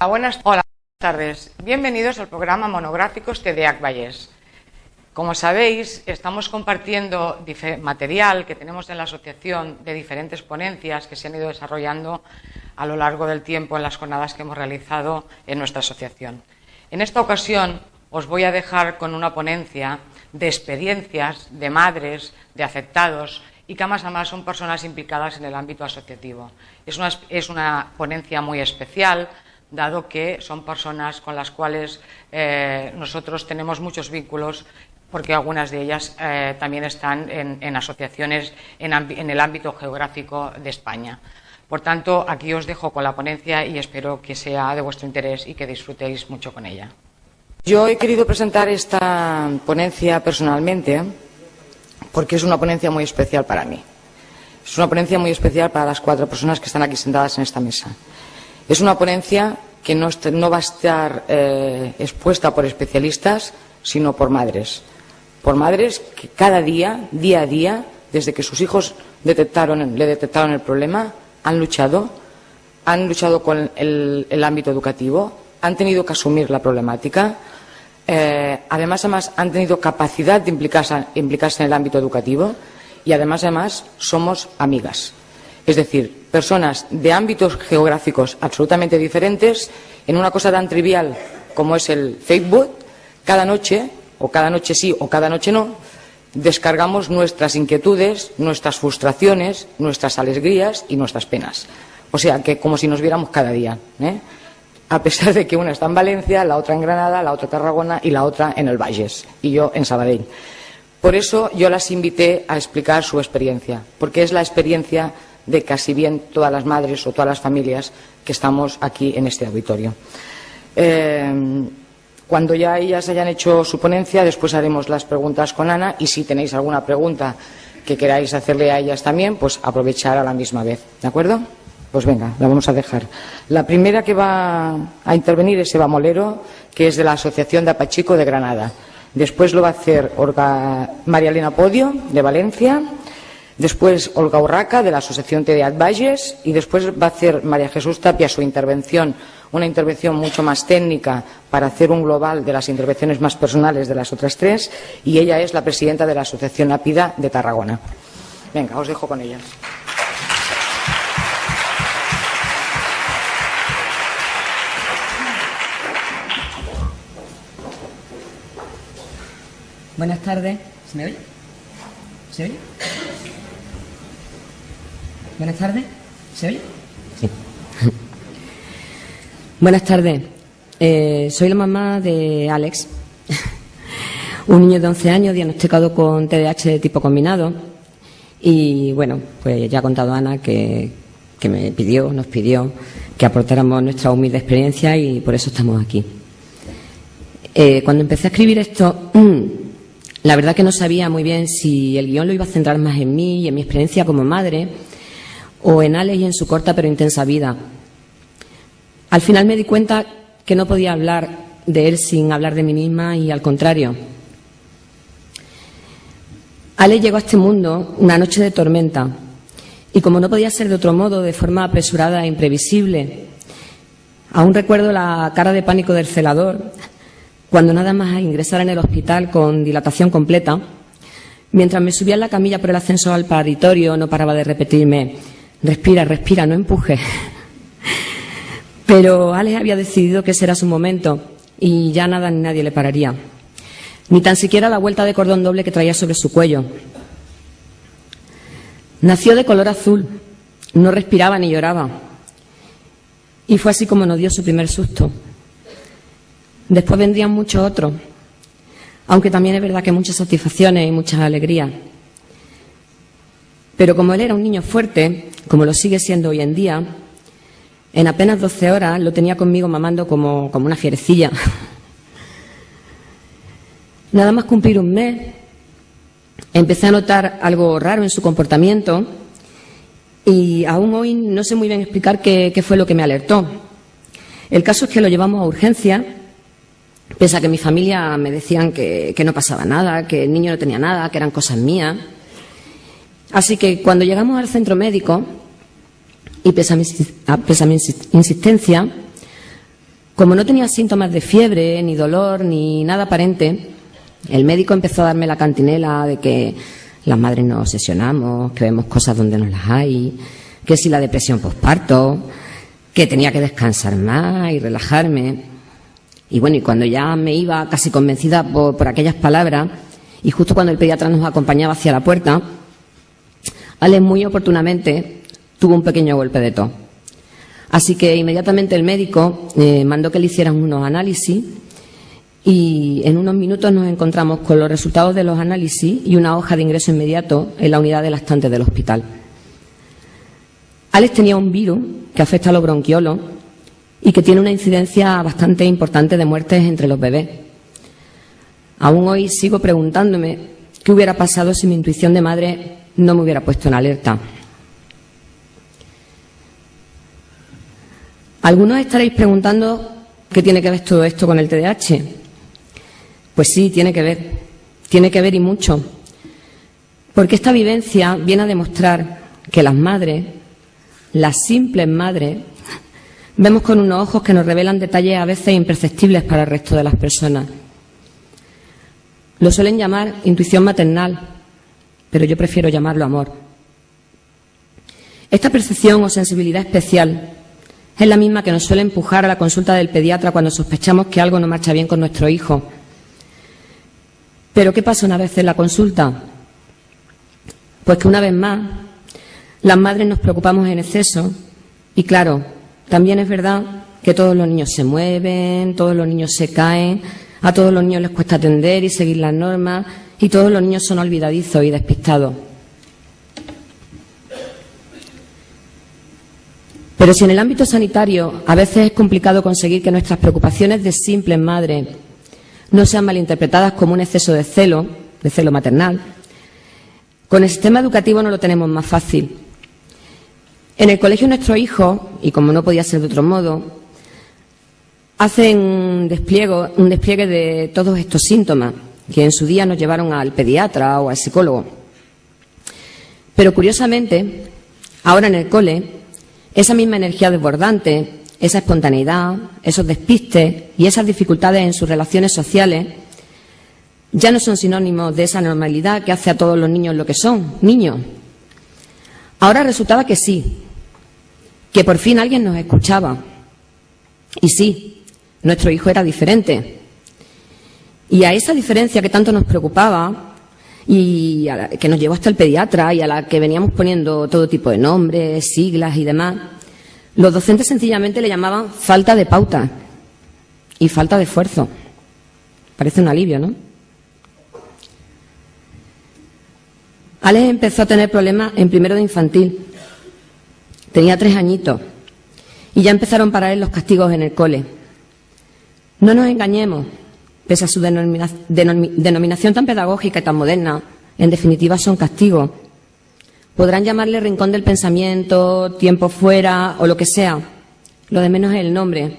Hola, buenas tardes. Bienvenidos al programa monográfico TDAH Vallés. Como sabéis, estamos compartiendo material que tenemos en la asociación de diferentes ponencias que se han ido desarrollando a lo largo del tiempo en las jornadas que hemos realizado en nuestra asociación. En esta ocasión os voy a dejar con una ponencia de experiencias de madres, de afectados y que además son personas implicadas en el ámbito asociativo. Es una ponencia muy especial, dado que son personas con las cuales nosotros tenemos muchos vínculos, porque algunas de ellas también están en asociaciones en el ámbito geográfico de España. Por tanto, aquí os dejo con la ponencia y espero que sea de vuestro interés y que disfrutéis mucho con ella. Yo he querido presentar esta ponencia personalmente porque es una ponencia muy especial para mí. Es una ponencia muy especial para las 4 personas que están aquí sentadas en esta mesa. Es una ponencia que no va a estar expuesta por especialistas, sino por madres. Por madres que cada día, día a día, desde que sus hijos le detectaron el problema, han luchado con el ámbito educativo, han tenido que asumir la problemática, además han tenido capacidad de implicarse en el ámbito educativo y además somos amigas. Es decir, personas de ámbitos geográficos absolutamente diferentes, en una cosa tan trivial como es el Facebook, cada noche, o cada noche sí o cada noche no, descargamos nuestras inquietudes, nuestras frustraciones, nuestras alegrías y nuestras penas. O sea, que como si nos viéramos cada día, a pesar de que una está en Valencia, la otra en Granada, la otra en Tarragona y la otra en el Bages, y yo en Sabadell. Por eso yo las invité a explicar su experiencia, porque es la experiencia de casi bien todas las madres o todas las familias que estamos aquí en este auditorio. Cuando ya ellas hayan hecho su ponencia, después haremos las preguntas con Ana, y si tenéis alguna pregunta que queráis hacerle a ellas también, pues aprovechar a la misma vez, ¿de acuerdo? Pues venga, la vamos a dejar. La primera que va a intervenir es Eva Molero, que es de la Asociación de Apachico de Granada. Después lo va a hacer María Elena Podio, de Valencia. Después Olga Urraca, de la Asociación TDAH Valles, y después va a hacer María Jesús Tapia su intervención, una intervención mucho más técnica para hacer un global de las intervenciones más personales de las otras 3, y ella es la presidenta de la Asociación APIDA de Tarragona. Venga, os dejo con ella. Buenas tardes. ¿Se me oye? ¿Se oye? Buenas tardes. ¿Se oye? Sí. Buenas tardes. Soy la mamá de Alex, un niño de 11 años diagnosticado con TDAH de tipo combinado. Y bueno, pues ya ha contado Ana que nos pidió que aportáramos nuestra humilde experiencia, y por eso estamos aquí. Cuando empecé a escribir esto, la verdad que no sabía muy bien si el guión lo iba a centrar más en mí y en mi experiencia como madre, o en Alex y en su corta pero intensa vida. Al final me di cuenta que no podía hablar de él sin hablar de mí misma, y al contrario. Alex llegó a este mundo una noche de tormenta, y como no podía ser de otro modo, de forma apresurada e imprevisible. Aún recuerdo la cara de pánico del celador cuando nada más ingresar en el hospital con dilatación completa. Mientras me subía en la camilla por el ascensor al paritorio, no paraba de repetirme: respira, respira, no empujes. Pero Alex había decidido que ese era su momento, y ya nada ni nadie le pararía, ni tan siquiera la vuelta de cordón doble que traía sobre su cuello. Nació de color azul, no respiraba ni lloraba, y fue así como nos dio su primer susto. Después vendrían muchos otros, aunque también es verdad que muchas satisfacciones y muchas alegrías. Pero como él era un niño fuerte, como lo sigue siendo hoy en día, en apenas 12 horas lo tenía conmigo mamando como una fierecilla. Nada más cumplir un mes, empecé a notar algo raro en su comportamiento, y aún hoy no sé muy bien explicar qué fue lo que me alertó. El caso es que lo llevamos a urgencia, pese a que mi familia me decían que no pasaba nada, que el niño no tenía nada, que eran cosas mías. Así que cuando llegamos al centro médico, y pese a mi insistencia, Como no tenía síntomas de fiebre, ni dolor, ni nada aparente, el médico empezó a darme la cantinela de que las madres nos obsesionamos, que vemos cosas donde no las hay, que si la depresión posparto, que tenía que descansar más y relajarme. Y bueno, y cuando ya me iba casi convencida por aquellas palabras, y justo cuando el pediatra nos acompañaba hacia la puerta, Alex muy oportunamente tuvo un pequeño golpe de tos. Así que inmediatamente el médico mandó que le hicieran unos análisis y en unos minutos nos encontramos con los resultados de los análisis y una hoja de ingreso inmediato en la unidad de lactantes del hospital. Alex tenía un virus que afecta a los bronquiolos y que tiene una incidencia bastante importante de muertes entre los bebés. Aún hoy sigo preguntándome qué hubiera pasado si mi intuición de madre no me hubiera puesto en alerta. Algunos estaréis preguntando qué tiene que ver todo esto con el TDAH. Pues sí, tiene que ver y mucho, porque esta vivencia viene a demostrar que las madres, las simples madres, vemos con unos ojos que nos revelan detalles a veces imperceptibles para el resto de las personas. Lo suelen llamar intuición maternal, pero yo prefiero llamarlo amor. Esta percepción o sensibilidad especial es la misma que nos suele empujar a la consulta del pediatra cuando sospechamos que algo no marcha bien con nuestro hijo. ¿Pero qué pasa una vez en la consulta? Pues que una vez más las madres nos preocupamos en exceso y claro, también es verdad que todos los niños se mueven, todos los niños se caen, a todos los niños les cuesta atender y seguir las normas y todos los niños son olvidadizos y despistados. Pero si en el ámbito sanitario a veces es complicado conseguir que nuestras preocupaciones de simples madres no sean malinterpretadas como un exceso de celo maternal, con el sistema educativo no lo tenemos más fácil. En el colegio nuestros hijos, y como no podía ser de otro modo, hacen un despliegue de todos estos síntomas que en su día nos llevaron al pediatra o al psicólogo. Pero curiosamente, ahora en el cole, esa misma energía desbordante, esa espontaneidad, esos despistes y esas dificultades en sus relaciones sociales ya no son sinónimos de esa normalidad que hace a todos los niños lo que son, niños. Ahora resultaba que sí, que por fin alguien nos escuchaba. Y sí, nuestro hijo era diferente. Y a esa diferencia que tanto nos preocupaba y que nos llevó hasta el pediatra y a la que veníamos poniendo todo tipo de nombres, siglas y demás, los docentes sencillamente le llamaban falta de pauta y falta de esfuerzo. Parece un alivio, ¿no? Alex empezó a tener problemas en primero de infantil. Tenía 3 añitos y ya empezaron para él los castigos en el cole. No nos engañemos, pese a su denominación tan pedagógica y tan moderna, en definitiva son castigos. Podrán llamarle rincón del pensamiento, tiempo fuera o lo que sea. Lo de menos es el nombre.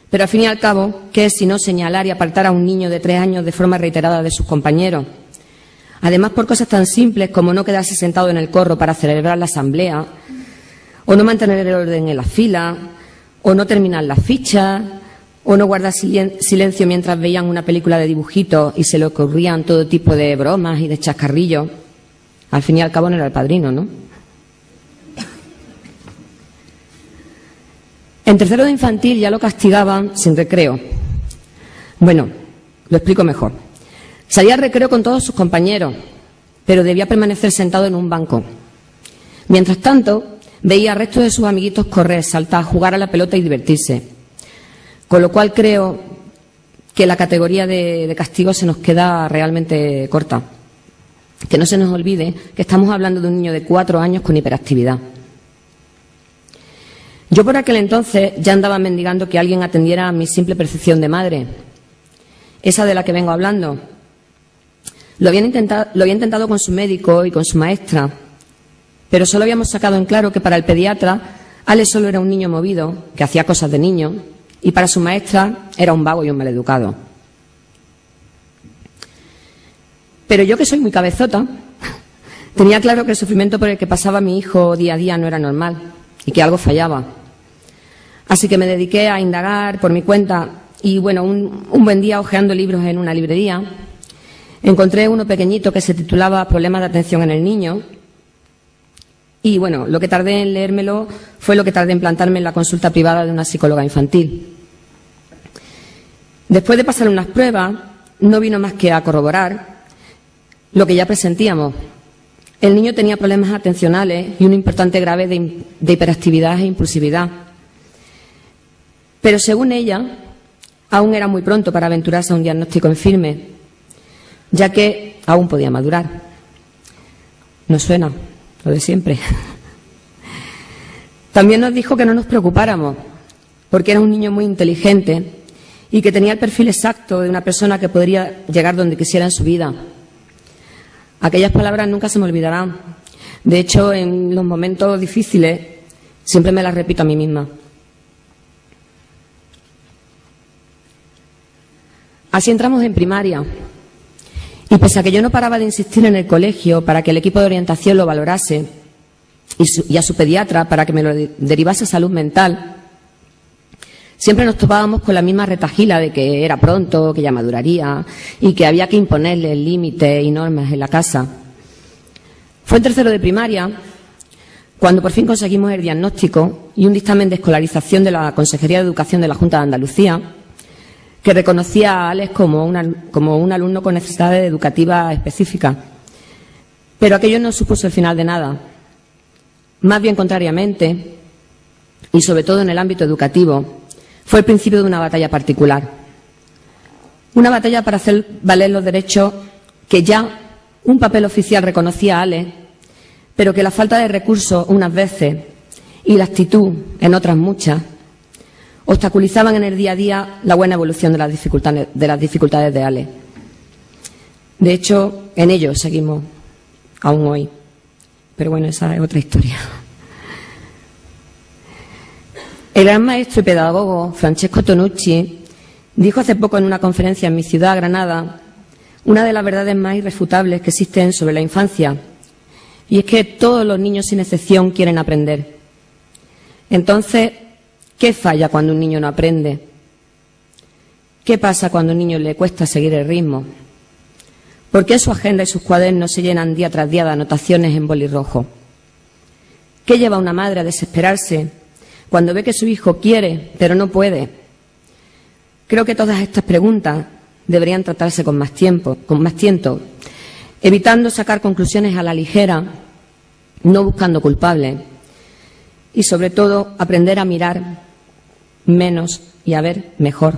Pero al fin y al cabo, ¿qué es sino señalar y apartar a un niño de 3 años de forma reiterada de sus compañeros? Además, por cosas tan simples como no quedarse sentado en el corro para celebrar la asamblea, o no mantener el orden en la fila, o no terminar las fichas, o no guardar silencio mientras veían una película de dibujitos y se le ocurrían todo tipo de bromas y de chascarrillos. Al fin y al cabo no era el padrino, ¿no? En tercero de infantil ya lo castigaban sin recreo. Bueno, lo explico mejor. Salía al recreo con todos sus compañeros, pero debía permanecer sentado en un banco. Mientras tanto, veía al resto de sus amiguitos correr, saltar, jugar a la pelota y divertirse. Con lo cual creo que la categoría de castigo se nos queda realmente corta. Que no se nos olvide que estamos hablando de un niño de 4 años con hiperactividad. Yo por aquel entonces ya andaba mendigando que alguien atendiera a mi simple percepción de madre, esa de la que vengo hablando. Lo había intentado con su médico y con su maestra, pero solo habíamos sacado en claro que para el pediatra Alex solo era un niño movido, que hacía cosas de niño, y para su maestra era un vago y un maleducado. Pero yo, que soy muy cabezota, tenía claro que el sufrimiento por el que pasaba mi hijo día a día no era normal y que algo fallaba. Así que me dediqué a indagar por mi cuenta y, bueno, un buen día, hojeando libros en una librería, encontré uno pequeñito que se titulaba Problemas de atención en el niño. Y, bueno, lo que tardé en leérmelo fue lo que tardé en plantarme en la consulta privada de una psicóloga infantil. Después de pasar unas pruebas, no vino más que a corroborar lo que ya presentíamos. El niño tenía problemas atencionales y un importante grave de hiperactividad e impulsividad. Pero según ella, aún era muy pronto para aventurarse a un diagnóstico en firme, ya que aún podía madurar. ¿Nos suena lo de siempre? También nos dijo que no nos preocupáramos, porque era un niño muy inteligente y que tenía el perfil exacto de una persona que podría llegar donde quisiera en su vida. Aquellas palabras nunca se me olvidarán. De hecho, en los momentos difíciles siempre me las repito a mí misma. Así entramos en primaria. Y pese a que yo no paraba de insistir en el colegio para que el equipo de orientación lo valorase y a su pediatra para que me lo derivase a salud mental, siempre nos topábamos con la misma retahíla de que era pronto, que ya maduraría y que había que imponerle límites y normas en la casa. Fue en tercero de primaria cuando por fin conseguimos el diagnóstico y un dictamen de escolarización de la Consejería de Educación de la Junta de Andalucía, que reconocía a Alex como un alumno con necesidades educativas específicas. Pero aquello no supuso el final de nada. Más bien contrariamente, y sobre todo en el ámbito educativo, fue el principio de una batalla particular. Una batalla para hacer valer los derechos que ya un papel oficial reconocía a Alex, pero que la falta de recursos unas veces y la actitud en otras muchas obstaculizaban en el día a día la buena evolución de las dificultades de Alex. De hecho, en ello seguimos aún hoy. Pero bueno, esa es otra historia. El gran maestro y pedagogo Francesco Tonucci dijo hace poco en una conferencia en mi ciudad, Granada, una de las verdades más irrefutables que existen sobre la infancia, y es que todos los niños sin excepción quieren aprender. Entonces, ¿qué falla cuando un niño no aprende? ¿Qué pasa cuando a un niño le cuesta seguir el ritmo? ¿Por qué su agenda y sus cuadernos se llenan día tras día de anotaciones en bolirrojo? ¿Qué lleva a una madre a desesperarse cuando ve que su hijo quiere, pero no puede? Creo que todas estas preguntas deberían tratarse con más tiento, evitando sacar conclusiones a la ligera, no buscando culpables, y sobre todo aprender a mirar menos y a ver mejor.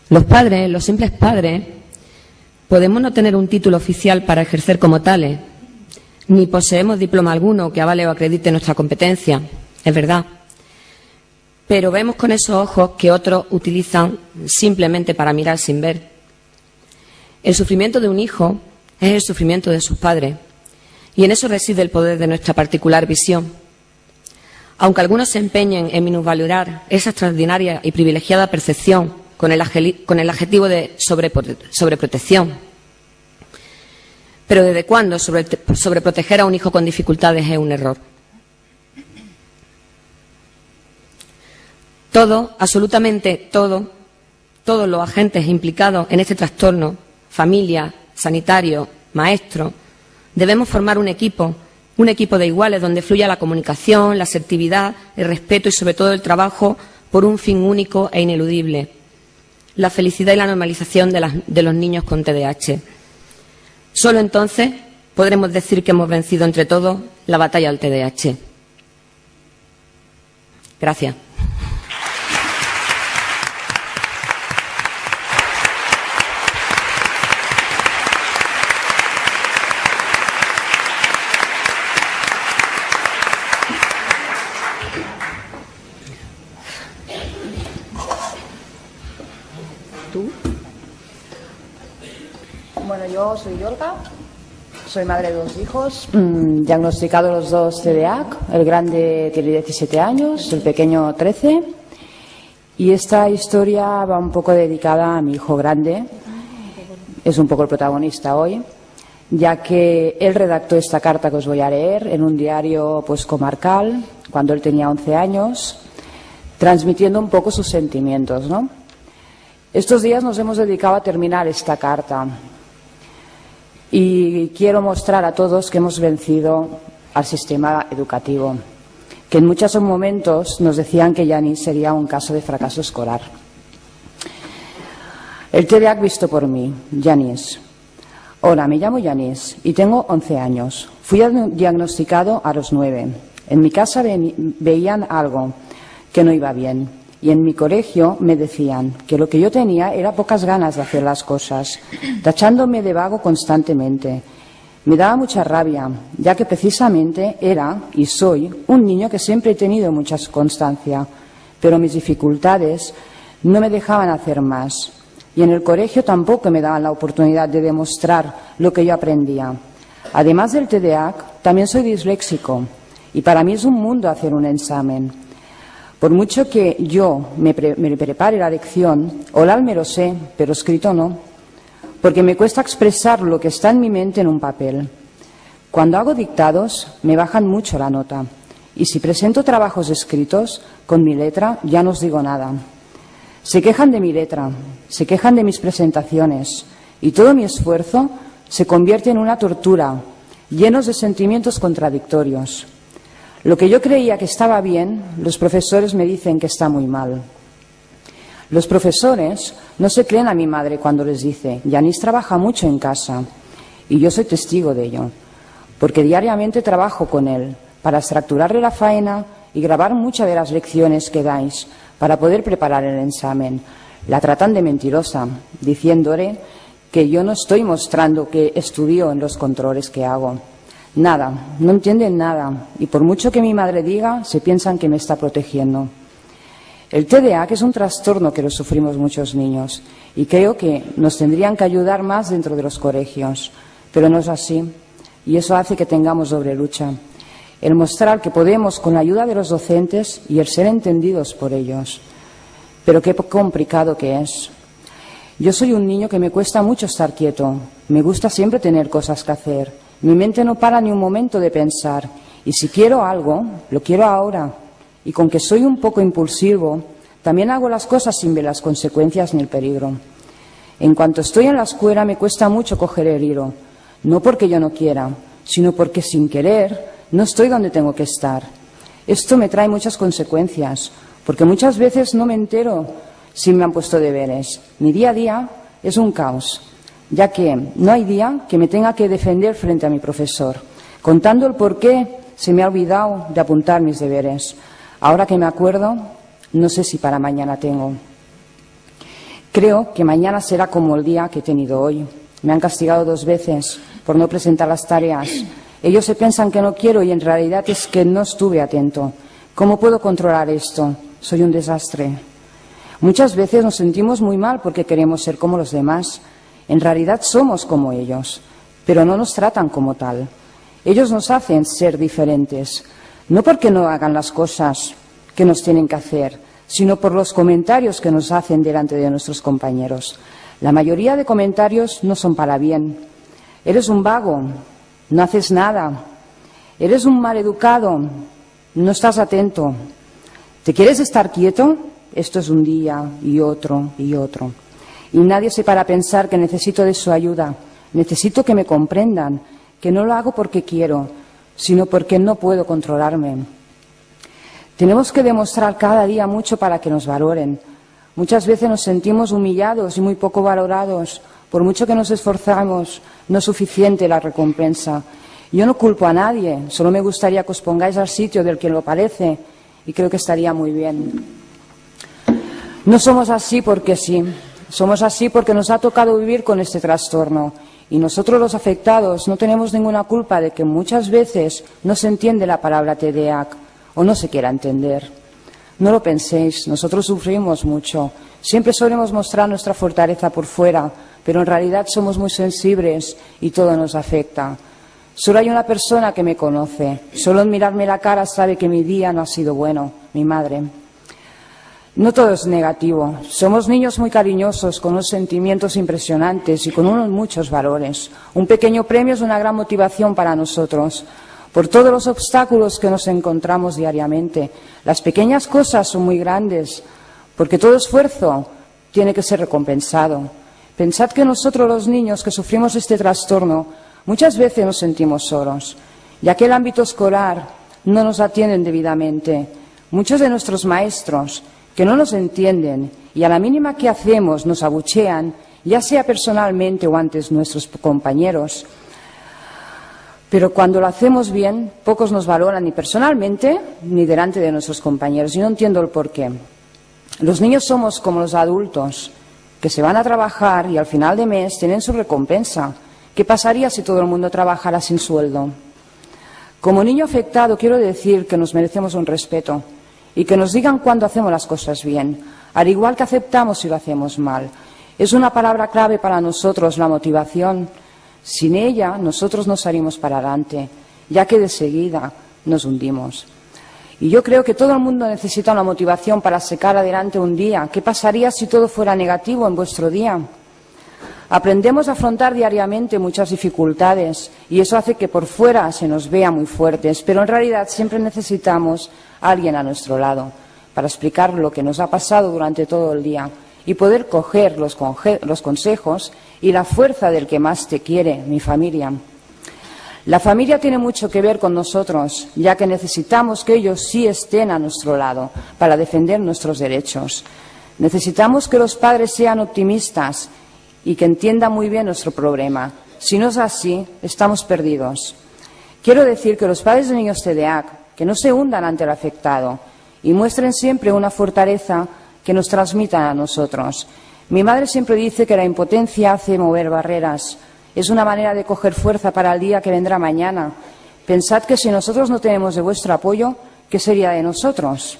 Los padres, los simples padres, podemos no tener un título oficial para ejercer como tales, ni poseemos diploma alguno que avale o acredite nuestra competencia, es verdad. Pero vemos con esos ojos que otros utilizan simplemente para mirar sin ver. El sufrimiento de un hijo es el sufrimiento de sus padres, y en eso reside el poder de nuestra particular visión. Aunque algunos se empeñen en minusvalorar esa extraordinaria y privilegiada percepción con el adjetivo de sobreprotección. Pero ¿desde cuándo sobreproteger a un hijo con dificultades es un error? Todo, absolutamente todo, todos los agentes implicados en este trastorno, familia, sanitario, maestro, debemos formar un equipo de iguales donde fluya la comunicación, la asertividad, el respeto y sobre todo el trabajo por un fin único e ineludible: la felicidad y la normalización de los niños con TDAH. Solo entonces podremos decir que hemos vencido entre todos la batalla del TDAH. Gracias. Bueno, yo soy Yorka, soy madre de 2 hijos, diagnosticados los 2 TDAH, el grande tiene 17 años, el pequeño 13, y esta historia va un poco dedicada a mi hijo grande, es un poco el protagonista hoy. ya que él redactó esta carta que os voy a leer en un diario pues comarcal, cuando él tenía 11 años, transmitiendo un poco sus sentimientos, ¿no? Estos días nos hemos dedicado a terminar esta carta y quiero mostrar a todos que hemos vencido al sistema educativo, que en muchos momentos nos decían que Yanis sería un caso de fracaso escolar. El TDAH visto por mí, Yanis. Hola, me llamo Yanis y tengo 11 años. Fui diagnosticado a los 9. En mi casa veían algo que no iba bien y en mi colegio me decían que lo que yo tenía era pocas ganas de hacer las cosas, tachándome de vago constantemente. Me daba mucha rabia, ya que precisamente era y soy un niño que siempre he tenido mucha constancia, pero mis dificultades no me dejaban hacer más. Y en el colegio tampoco me daban la oportunidad de demostrar lo que yo aprendía. Además del TDAH, también soy disléxico y para mí es un mundo hacer un examen. Por mucho que yo me prepare la lección, oral me lo sé, pero escrito no, porque me cuesta expresar lo que está en mi mente en un papel. Cuando hago dictados, me bajan mucho la nota y si presento trabajos escritos, con mi letra ya no os digo nada. Se quejan de mi letra, se quejan de mis presentaciones y todo mi esfuerzo se convierte en una tortura, llenos de sentimientos contradictorios. Lo que yo creía que estaba bien, los profesores me dicen que está muy mal. Los profesores no se creen a mi madre cuando les dice, Yanis trabaja mucho en casa y yo soy testigo de ello, porque diariamente trabajo con él para estructurarle la faena y grabar muchas de las lecciones que dais para poder preparar el examen. La tratan de mentirosa, diciéndole que yo no estoy mostrando que estudio en los controles que hago. Nada, no entienden nada y por mucho que mi madre diga, se piensan que me está protegiendo. El TDAH es un trastorno que lo sufrimos muchos niños y creo que nos tendrían que ayudar más dentro de los colegios, pero no es así y eso hace que tengamos doble lucha. El mostrar que podemos con la ayuda de los docentes y el ser entendidos por ellos. Pero qué complicado que es. Yo soy un niño que me cuesta mucho estar quieto, me gusta siempre tener cosas que hacer, mi mente no para ni un momento de pensar y si quiero algo, lo quiero ahora y con que soy un poco impulsivo, también hago las cosas sin ver las consecuencias ni el peligro. En cuanto estoy en la escuela me cuesta mucho coger el hilo, no porque yo no quiera, sino porque sin querer no estoy donde tengo que estar. Esto me trae muchas consecuencias, porque muchas veces no me entero si me han puesto deberes. Mi día a día es un caos, ya que no hay día que me tenga que defender frente a mi profesor, contando el por qué se me ha olvidado de apuntar mis deberes. Ahora que me acuerdo, no sé si para mañana tengo. Creo que mañana será como el día que he tenido hoy. Me han castigado 2 veces por no presentar las tareas. Ellos se piensan que no quiero y en realidad es que no estuve atento. ¿Cómo puedo controlar esto? Soy un desastre. Muchas veces nos sentimos muy mal porque queremos ser como los demás. En realidad somos como ellos, pero no nos tratan como tal. Ellos nos hacen ser diferentes, no porque no hagan las cosas que nos tienen que hacer, sino por los comentarios que nos hacen delante de nuestros compañeros. La mayoría de comentarios no son para bien. Eres un vago. No haces nada, eres un maleducado, no estás atento. ¿Te quieres estar quieto? Esto es un día y otro y otro. Y nadie se para a pensar que necesito de su ayuda, necesito que me comprendan, que no lo hago porque quiero, sino porque no puedo controlarme. Tenemos que demostrar cada día mucho para que nos valoren. Muchas veces nos sentimos humillados y muy poco valorados. Por mucho que nos esforzamos, no es suficiente la recompensa. Yo no culpo a nadie, solo me gustaría que os pongáis al sitio del que lo parece y creo que estaría muy bien. No somos así porque sí, somos así porque nos ha tocado vivir con este trastorno y nosotros los afectados no tenemos ninguna culpa de que muchas veces no se entiende la palabra TDAH o no se quiera entender. No lo penséis, nosotros sufrimos mucho, siempre solemos mostrar nuestra fortaleza por fuera, pero en realidad somos muy sensibles y todo nos afecta. Solo hay una persona que me conoce, solo en mirarme la cara sabe que mi día no ha sido bueno, mi madre. No todo es negativo. Somos niños muy cariñosos, con unos sentimientos impresionantes y con unos muchos valores. Un pequeño premio es una gran motivación para nosotros, por todos los obstáculos que nos encontramos diariamente. Las pequeñas cosas son muy grandes, porque todo esfuerzo tiene que ser recompensado. Pensad que nosotros los niños que sufrimos este trastorno muchas veces nos sentimos solos, ya que el ámbito escolar no nos atienden debidamente. Muchos de nuestros maestros que no nos entienden y a la mínima que hacemos nos abuchean, ya sea personalmente o ante nuestros compañeros. Pero cuando lo hacemos bien, pocos nos valoran ni personalmente ni delante de nuestros compañeros. Y no entiendo el porqué. Los niños somos como los adultos, que se van a trabajar y al final de mes tienen su recompensa. ¿Qué pasaría si todo el mundo trabajara sin sueldo? Como niño afectado quiero decir que nos merecemos un respeto y que nos digan cuándo hacemos las cosas bien, al igual que aceptamos si lo hacemos mal. Es una palabra clave para nosotros, la motivación. Sin ella, nosotros no salimos para adelante, ya que de seguida nos hundimos. Y yo creo que todo el mundo necesita una motivación para sacar adelante un día. ¿Qué pasaría si todo fuera negativo en vuestro día? Aprendemos a afrontar diariamente muchas dificultades y eso hace que por fuera se nos vea muy fuertes, pero en realidad siempre necesitamos a alguien a nuestro lado para explicar lo que nos ha pasado durante todo el día y poder coger los consejos y la fuerza del que más te quiere, mi familia. La familia tiene mucho que ver con nosotros, ya que necesitamos que ellos sí estén a nuestro lado para defender nuestros derechos. Necesitamos que los padres sean optimistas y que entiendan muy bien nuestro problema. Si no es así, estamos perdidos. Quiero decir que los padres de niños TDAH, que no se hundan ante el afectado y muestren siempre una fortaleza que nos transmitan a nosotros. Mi madre siempre dice que la impotencia hace mover barreras. Es una manera de coger fuerza para el día que vendrá mañana. Pensad que si nosotros no tenemos de vuestro apoyo, ¿qué sería de nosotros?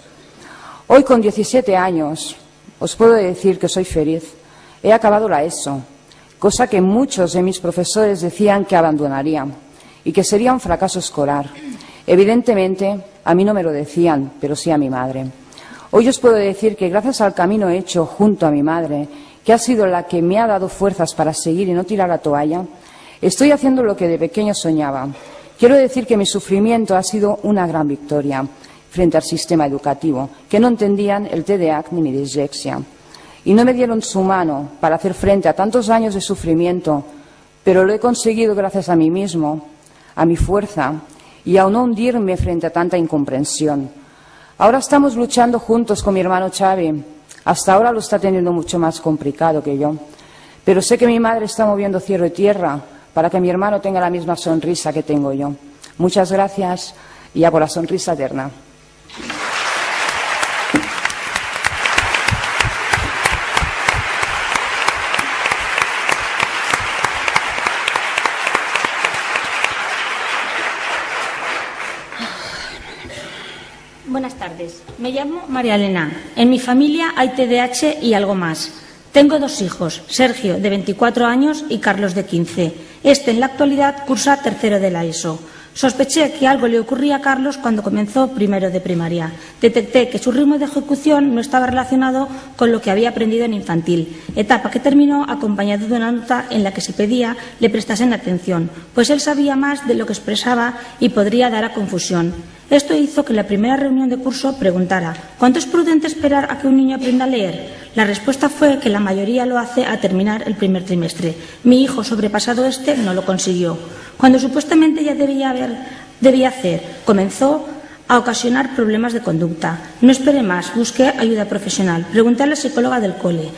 Hoy, con 17 años, os puedo decir que soy feliz. He acabado la ESO, cosa que muchos de mis profesores decían que abandonaría y que sería un fracaso escolar. Evidentemente, a mí no me lo decían, pero sí a mi madre. Hoy os puedo decir que gracias al camino hecho junto a mi madre, que ha sido la que me ha dado fuerzas para seguir y no tirar la toalla, estoy haciendo lo que de pequeño soñaba. Quiero decir que mi sufrimiento ha sido una gran victoria frente al sistema educativo, que no entendían el TDAH ni mi dislexia. Y no me dieron su mano para hacer frente a tantos años de sufrimiento, pero lo he conseguido gracias a mí mismo, a mi fuerza y a no hundirme frente a tanta incomprensión. Ahora estamos luchando juntos con mi hermano Xavi. Hasta ahora lo está teniendo mucho más complicado que yo. Pero sé que mi madre está moviendo cielo y tierra para que mi hermano tenga la misma sonrisa que tengo yo. Muchas gracias y a por la sonrisa eterna. Buenas tardes. Me llamo María Elena. En mi familia hay TDAH y algo más. Tengo 2 hijos, Sergio, de 24 años, y Carlos, de 15. Este, en la actualidad, cursa tercero de la ESO. Sospeché que algo le ocurría a Carlos cuando comenzó primero de primaria. Detecté que su ritmo de ejecución no estaba relacionado con lo que había aprendido en infantil, etapa que terminó acompañado de una nota en la que se pedía le prestasen atención, pues él sabía más de lo que expresaba y podría dar a confusión. Esto hizo que en la primera reunión de curso preguntara ¿cuánto es prudente esperar a que un niño aprenda a leer? La respuesta fue que la mayoría lo hace a terminar el primer trimestre. Mi hijo, sobrepasado este, no lo consiguió. Cuando supuestamente ya debía hacer, comenzó a ocasionar problemas de conducta. No esperé más, busqué ayuda profesional. Pregunté a la psicóloga del cole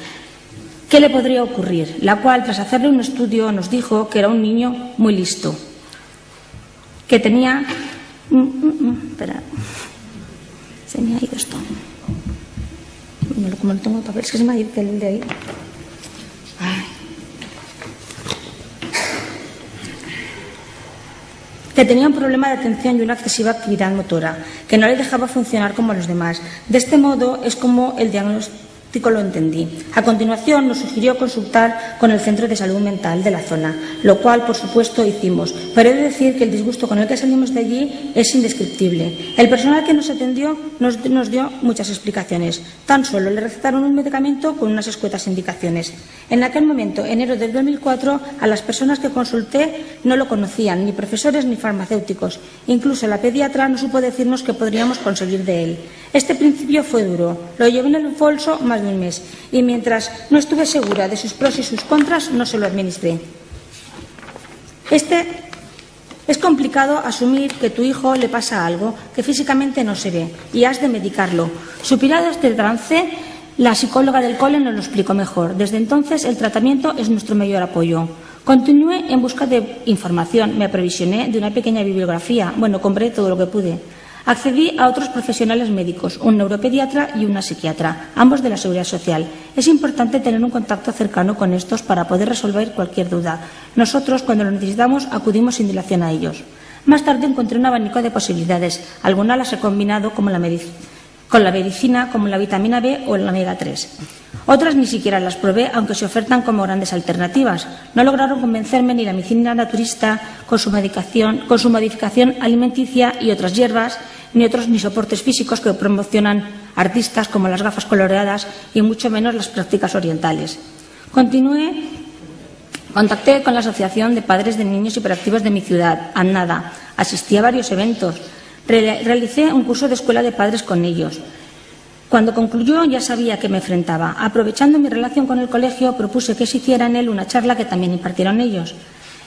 qué le podría ocurrir, la cual, tras hacerle un estudio, nos dijo que era un niño muy listo, que tenía... Espera, se me ha ido esto. Como no tengo papel, es que se me ha ido el de ahí. Ay. Que tenía un problema de atención y una excesiva actividad motora, que no le dejaba funcionar como a los demás. De este modo es como el diagnóstico. lo entendí. A continuación nos sugirió consultar con el centro de salud mental de la zona, lo cual por supuesto hicimos, pero he de decir que el disgusto con el que salimos de allí es indescriptible. El personal que nos atendió nos dio muchas explicaciones. Tan solo le recetaron un medicamento con unas escuetas indicaciones. En aquel momento, enero del 2004, a las personas que consulté no lo conocían, ni profesores ni farmacéuticos. Incluso la pediatra no supo decirnos qué podríamos conseguir de él. Este principio fue duro. Lo llevé en el bolso más de un mes y mientras no estuve segura de sus pros y sus contras, no se lo administré. Es complicado asumir que tu hijo le pasa algo que físicamente no se ve y has de medicarlo. Superados de este trance, la psicóloga del cole nos lo explicó mejor. Desde entonces, el tratamiento es nuestro mayor apoyo. Continué en busca de información. Me aprovisioné de una pequeña bibliografía. Bueno, compré todo lo que pude. Accedí a otros profesionales médicos, un neuropediatra y una psiquiatra, ambos de la Seguridad Social. Es importante tener un contacto cercano con estos para poder resolver cualquier duda. Nosotros, cuando lo necesitamos, acudimos sin dilación a ellos. Más tarde encontré un abanico de posibilidades. Algunas las he combinado con la medicina, como la vitamina B o el omega 3. Otras ni siquiera las probé, aunque se ofertan como grandes alternativas. No lograron convencerme ni la medicina naturista con su modificación alimenticia y otras hierbas, ni soportes físicos que promocionan artistas como las gafas coloreadas y mucho menos las prácticas orientales. Contacté con la Asociación de Padres de Niños Hiperactivos de mi ciudad, ANNADA. Asistí a varios eventos. Realicé un curso de escuela de padres con ellos. Cuando concluyó ya sabía a qué me enfrentaba. Aprovechando mi relación con el colegio, propuse que se hiciera en él una charla que también impartieron ellos.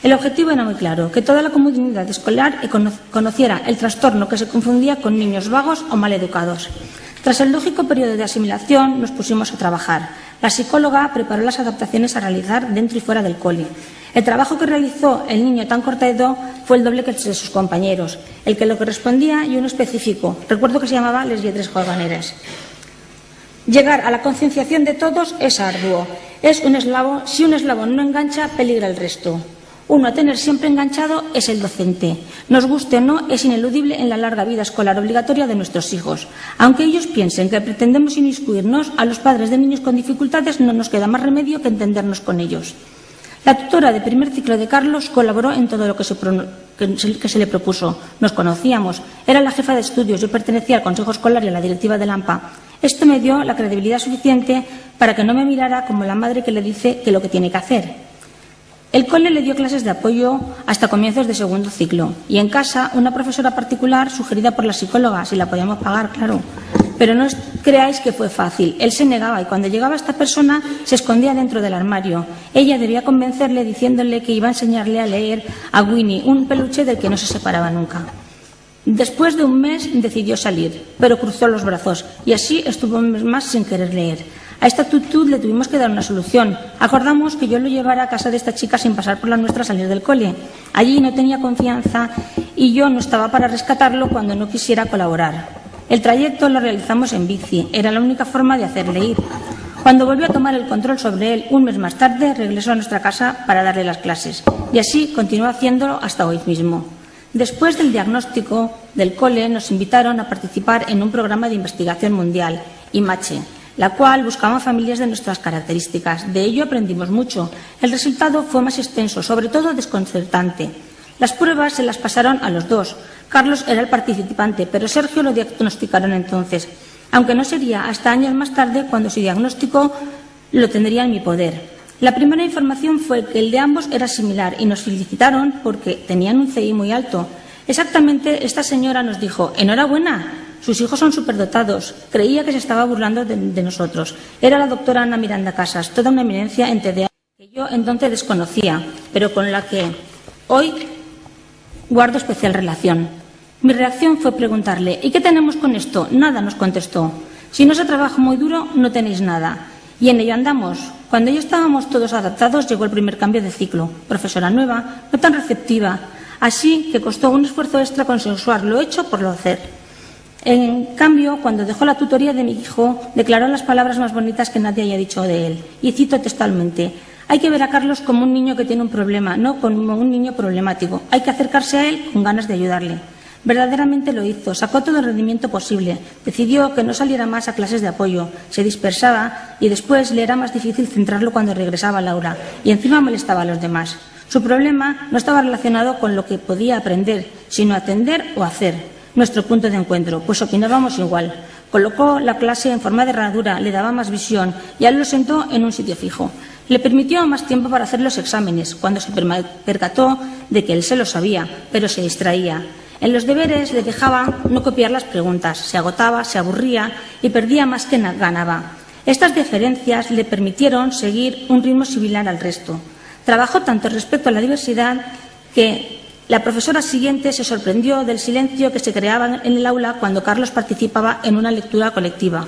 El objetivo era muy claro, que toda la comunidad escolar conociera el trastorno que se confundía con niños vagos o maleducados. Tras el lógico periodo de asimilación, nos pusimos a trabajar. La psicóloga preparó las adaptaciones a realizar dentro y fuera del cole. El trabajo que realizó el niño tan cortado fue el doble que el de sus compañeros, el que le correspondía y uno específico. Recuerdo que se llamaba Les Lletres Juganeres. Llegar a la concienciación de todos es arduo. Si un eslabón no engancha, peligra el resto. Uno a tener siempre enganchado es el docente. Nos guste o no, es ineludible en la larga vida escolar obligatoria de nuestros hijos. Aunque ellos piensen que pretendemos inmiscuirnos, a los padres de niños con dificultades no nos queda más remedio que entendernos con ellos. La tutora de primer ciclo de Carlos colaboró en todo lo que se le propuso. Nos conocíamos. Era la jefa de estudios. Yo pertenecía al consejo escolar y a la directiva del AMPA. Esto me dio la credibilidad suficiente para que no me mirara como la madre que le dice que lo que tiene que hacer. El cole le dio clases de apoyo hasta comienzos de segundo ciclo y en casa una profesora particular sugerida por la psicóloga, si la podíamos pagar, claro. Pero no creáis que fue fácil. Él se negaba y cuando llegaba esta persona se escondía dentro del armario. Ella debía convencerle diciéndole que iba a enseñarle a leer a Winnie, un peluche del que no se separaba nunca. Después de un mes decidió salir, pero cruzó los brazos y así estuvo un mes más sin querer leer. A esta actitud le tuvimos que dar una solución. Acordamos que yo lo llevara a casa de esta chica sin pasar por la nuestra a salir del cole. Allí no tenía confianza y yo no estaba para rescatarlo cuando no quisiera colaborar. El trayecto lo realizamos en bici. Era la única forma de hacerle ir. Cuando volvió a tomar el control sobre él un mes más tarde, regresó a nuestra casa para darle las clases. Y así continuó haciéndolo hasta hoy mismo. Después del diagnóstico del cole, nos invitaron a participar en un programa de investigación mundial, IMACHE, la cual buscaba familias de nuestras características. De ello aprendimos mucho. El resultado fue más extenso, sobre todo desconcertante. Las pruebas se las pasaron a los dos. Carlos era el participante, pero Sergio lo diagnosticaron entonces, aunque no sería hasta años más tarde cuando su diagnóstico lo tendría en mi poder. La primera información fue que el de ambos era similar y nos felicitaron porque tenían un CI muy alto. Exactamente, esta señora nos dijo: enhorabuena, sus hijos son superdotados. Creía que se estaba burlando de nosotros. Era la doctora Ana Miranda Casas, toda una eminencia en TDA que yo entonces desconocía, pero con la que hoy guardo especial relación. Mi reacción fue preguntarle: ¿y qué tenemos con esto? Nada, nos contestó. Si no se trabaja muy duro, no tenéis nada. Y en ello andamos. Cuando ya estábamos todos adaptados, llegó el primer cambio de ciclo. Profesora nueva, no tan receptiva. Así que costó un esfuerzo extra consensuar lo hecho por lo hacer. En cambio, cuando dejó la tutoría de mi hijo, declaró las palabras más bonitas que nadie haya dicho de él. Y cito textualmente: hay que ver a Carlos como un niño que tiene un problema, no como un niño problemático. Hay que acercarse a él con ganas de ayudarle. Verdaderamente lo hizo, sacó todo el rendimiento posible, decidió que no saliera más a clases de apoyo, se dispersaba y después le era más difícil centrarlo cuando regresaba al aula y encima molestaba a los demás. Su problema no estaba relacionado con lo que podía aprender, sino atender o hacer. Nuestro punto de encuentro, pues opinábamos igual. Colocó la clase en forma de herradura, le daba más visión y a él lo sentó en un sitio fijo. Le permitió más tiempo para hacer los exámenes, cuando se percató de que él se lo sabía, pero se distraía. En los deberes le dejaba no copiar las preguntas, se agotaba, se aburría y perdía más que ganaba. Estas diferencias le permitieron seguir un ritmo similar al resto. Trabajó tanto respecto a la diversidad que la profesora siguiente se sorprendió del silencio que se creaba en el aula cuando Carlos participaba en una lectura colectiva.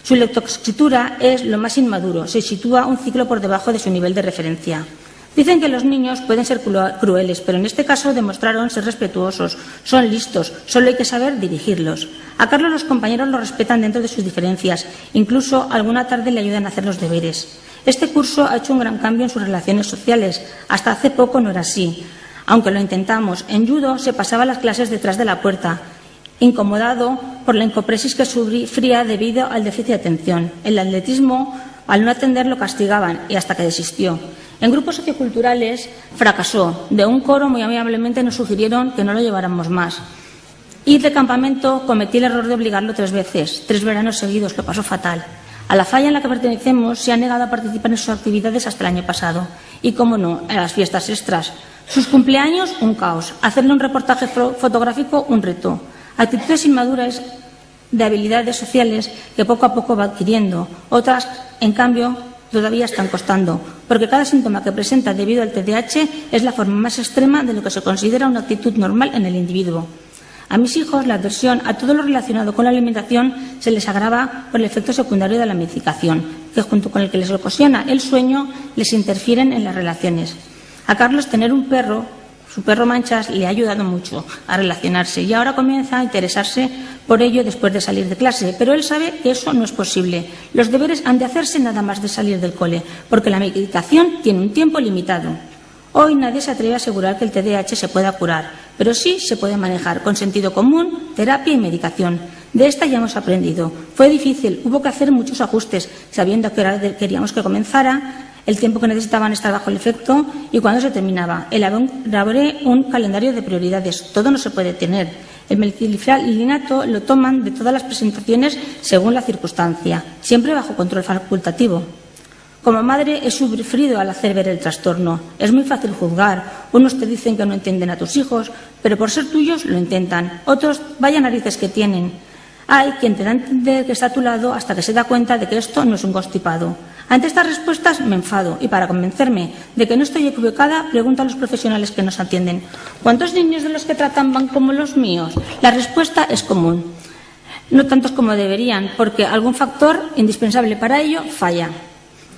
Su lectoescritura es lo más inmaduro, se sitúa un ciclo por debajo de su nivel de referencia. Dicen que los niños pueden ser crueles, pero en este caso demostraron ser respetuosos, son listos, solo hay que saber dirigirlos. A Carlos los compañeros lo respetan dentro de sus diferencias, incluso alguna tarde le ayudan a hacer los deberes. Este curso ha hecho un gran cambio en sus relaciones sociales, hasta hace poco no era así. Aunque lo intentamos, en judo se pasaba las clases detrás de la puerta, incomodado por la encopresis que sufría debido al déficit de atención. El atletismo, al no atender, lo castigaban y hasta que desistió. En grupos socioculturales fracasó. De un coro muy amablemente nos sugirieron que no lo lleváramos más. Ir de campamento cometí el error de obligarlo 3 veces, 3 veranos seguidos, lo pasó fatal. A la falla en la que pertenecemos se ha negado a participar en sus actividades hasta el año pasado. Y, cómo no, en las fiestas extras. Sus cumpleaños, un caos. Hacerle un reportaje fotográfico, un reto. Actitudes inmaduras de habilidades sociales que poco a poco va adquiriendo. Otras, en cambio, todavía están costando, porque cada síntoma que presenta debido al TDAH es la forma más extrema de lo que se considera una actitud normal en el individuo. A mis hijos, la adversión a todo lo relacionado con la alimentación se les agrava por el efecto secundario de la medicación, que junto con el que les ocasiona el sueño, les interfieren en las relaciones. A Carlos, tener un perro, su perro Manchas, le ha ayudado mucho a relacionarse y ahora comienza a interesarse por ello después de salir de clase, pero él sabe que eso no es posible. Los deberes han de hacerse nada más de salir del cole, porque la medicación tiene un tiempo limitado. Hoy nadie se atreve a asegurar que el TDAH se pueda curar, pero sí se puede manejar con sentido común, terapia y medicación. De esta ya hemos aprendido. Fue difícil, hubo que hacer muchos ajustes, sabiendo que queríamos que comenzara, el tiempo que necesitaban estar bajo el efecto y cuándo se terminaba. Elaboré un calendario de prioridades. Todo no se puede tener. El metilfenidato lo toman de todas las presentaciones según la circunstancia, siempre bajo control facultativo. Como madre he sufrido al hacer ver el trastorno. Es muy fácil juzgar. Unos te dicen que no entienden a tus hijos, pero por ser tuyos lo intentan. Otros, vaya narices que tienen. Hay quien te da a entender que está a tu lado hasta que se da cuenta de que esto no es un constipado. Ante estas respuestas me enfado y para convencerme de que no estoy equivocada, pregunto a los profesionales que nos atienden: ¿cuántos niños de los que tratan van como los míos? La respuesta es común. No tantos como deberían, porque algún factor indispensable para ello falla.